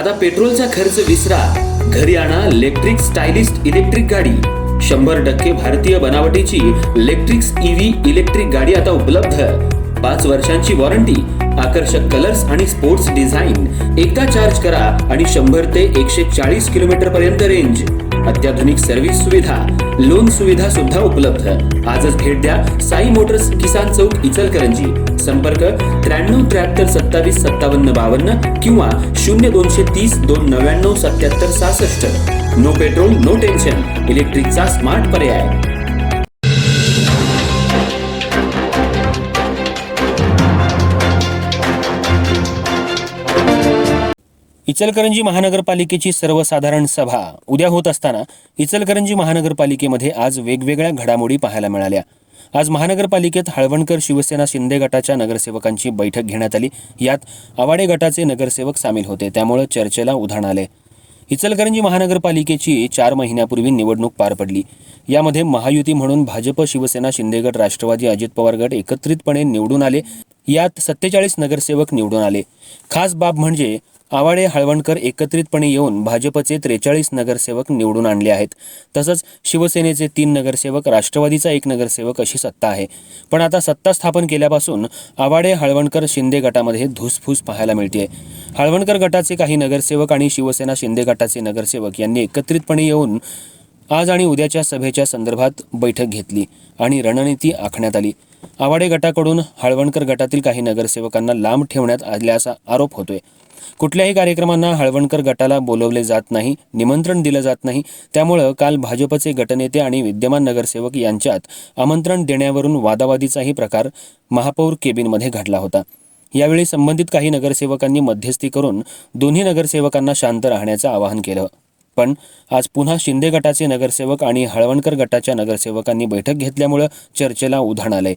आता पेट्रोलचा खर्च विसरा, घरी आणा इलेक्ट्रिक स्टायलिस्ट इलेक्ट्रिक गाडी। 100% भारतीय बनावटीची इलेक्ट्रिक्स ईव्ही इलेक्ट्रिक गाडी आता उपलब्ध। 5 वर्षांची वॉरंटी, आकर्षक कलर्स आणि स्पोर्ट्स डिझाइन। एकदा चार्ज करा आणि 100 ते 140 किलोमीटर पर्यंत रेंज। अत्याधुनिक सर्व्हिस सुविधा, लोन सुविधा सुद्धा उपलब्ध। आजच भेट द्या साई मोटर्स, किसान चौक, इचलकरंजी। संपर्क 93 73 27 57 52 किंवा 0230 299 77 66। नो पेट्रोल नो टेन्शन, इलेक्ट्रिकचा स्मार्ट पर्याय। इचलकरंजी महानगरपालिकेची सर्वसाधारण सभा उद्या होत असताना इचलकरंजी महानगरपालिकेमध्ये आज वेगवेगळ्या घडामोडी पाहायला मिळाल्या। आज महानगरपालिकेत हळवणकर शिवसेना शिंदे गटाच्या नगरसेवकांची बैठक घेण्यात आली। यात आवाडे गटाचे नगरसेवक सामील होते, त्यामुळे चर्चेला उधाण आले। इचलकरंजी महानगरपालिकेची 4 महिन्यापूर्वी निवडणूक पार पडली। यामध्ये महायुती म्हणून भाजप, शिवसेना, शिंदे गट, राष्ट्रवादी, अजित पवार गट एकत्रितपणे निवडून आले। यात 47 नगरसेवक निवडून आले। खास बाब म्हणजे आवाडे हळवणकर एकत्रितपणे येऊन भाजपचे 43 नगरसेवक निवडून आणले आहेत। तसंच शिवसेनेचे 3 नगरसेवक, राष्ट्रवादीचा 1 नगरसेवक अशी सत्ता आहे। पण आता सत्ता स्थापन केल्यापासून आवाडे हळवणकर शिंदे गटामध्ये धुसफूस पाहायला मिळते। हळवणकर गटाचे काही नगरसेवक आणि शिवसेना शिंदे गटाचे नगरसेवक यांनी एकत्रितपणे येऊन आज आणि उद्याच्या सभेच्या संदर्भात बैठक घेतली आणि रणनीती आखण्यात आली। आवाडे गटाकडून हळवणकर गटातील काही नगरसेवकांना लांब ठेवण्यात आल्याचा आरोप होतोय। कुठल्याही कार्यक्रमांना हळवणकर गटाला बोलवले जात नाही, निमंत्रण दिलं जात नाही। त्यामुळे काल भाजपचे गटनेते आणि विद्यमान नगरसेवक यांच्यात आमंत्रण देण्यावरून वादावादीचाही प्रकार महापौर केबिनमध्ये घडला होता। यावेळी संबंधित काही नगरसेवकांनी मध्यस्थी करून दोन्ही नगरसेवकांना शांत राहण्याचं आवाहन केलं। पण आज पुन्हा शिंदे गटाचे नगरसेवक आणि हळवणकर गटाच्या नगरसेवकांनी बैठक घेतल्यामुळे चर्चेला उधाण आलंय।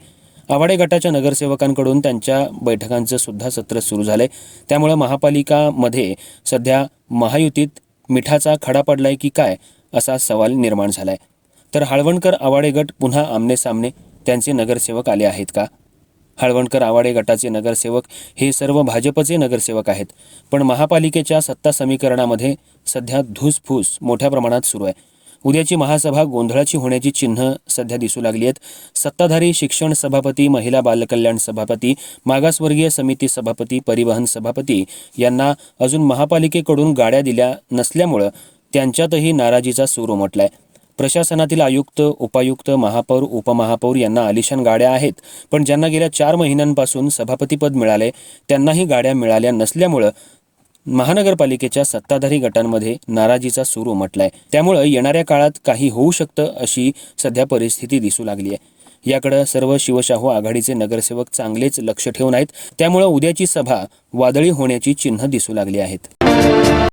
आवाडे गटाच्या नगरसेवकांकडून त्यांच्या बैठकांचं सुद्धा सत्र सुरू झालंय। त्यामुळे महापालिकामध्ये सध्या महायुतीत मिठाचा खडा पडलाय की काय असा सवाल निर्माण झालाय। तर हळवणकर आवाडे गट पुन्हा आमने-सामने, त्यांचे नगरसेवक आले आहेत का? हळवणकर आवाडे गटाचे नगरसेवक हे सर्व भाजपचे नगरसेवक आहेत, पण महापालिकेच्या सत्ता समीकरणामध्ये सध्या धुसफूस मोठ्या प्रमाणात सुरू आहे। उद्याची महासभा गोंधळाची होण्याची चिन्ह सध्या दिसू लागली आहेत। सत्ताधारी शिक्षण सभापती, महिला बालकल्याण सभापती, मागासवर्गीय समिती सभापती, परिवहन सभापती यांना अजून महापालिकेकडून गाड्या दिल्या नसल्यामुळे त्यांच्यातही नाराजीचा सूर उमटलाय। प्रशासनातील आयुक्त, उपायुक्त, महापौर, उपमहापौर यांना आलिशान गाड्या आहेत, पण ज्यांना गेल्या 4 महिन्यांपासून सभापतीपद मिळाले त्यांनाही गाड्या मिळाल्या नसल्यामुळे महानगरपालिकेच्या सत्ताधारी गटांमध्ये नाराजीचा सूर उमटलाय। त्यामुळे येणाऱ्या काळात काही होऊ शकतं अशी सध्या परिस्थिती दिसू लागली आहे। याकडे सर्व शिवशाहू आघाडीचे नगरसेवक चांगलेच लक्ष ठेवून आहेत। त्यामुळे उद्याची सभा वादळी होण्याची चिन्ह दिसू लागली आहेत।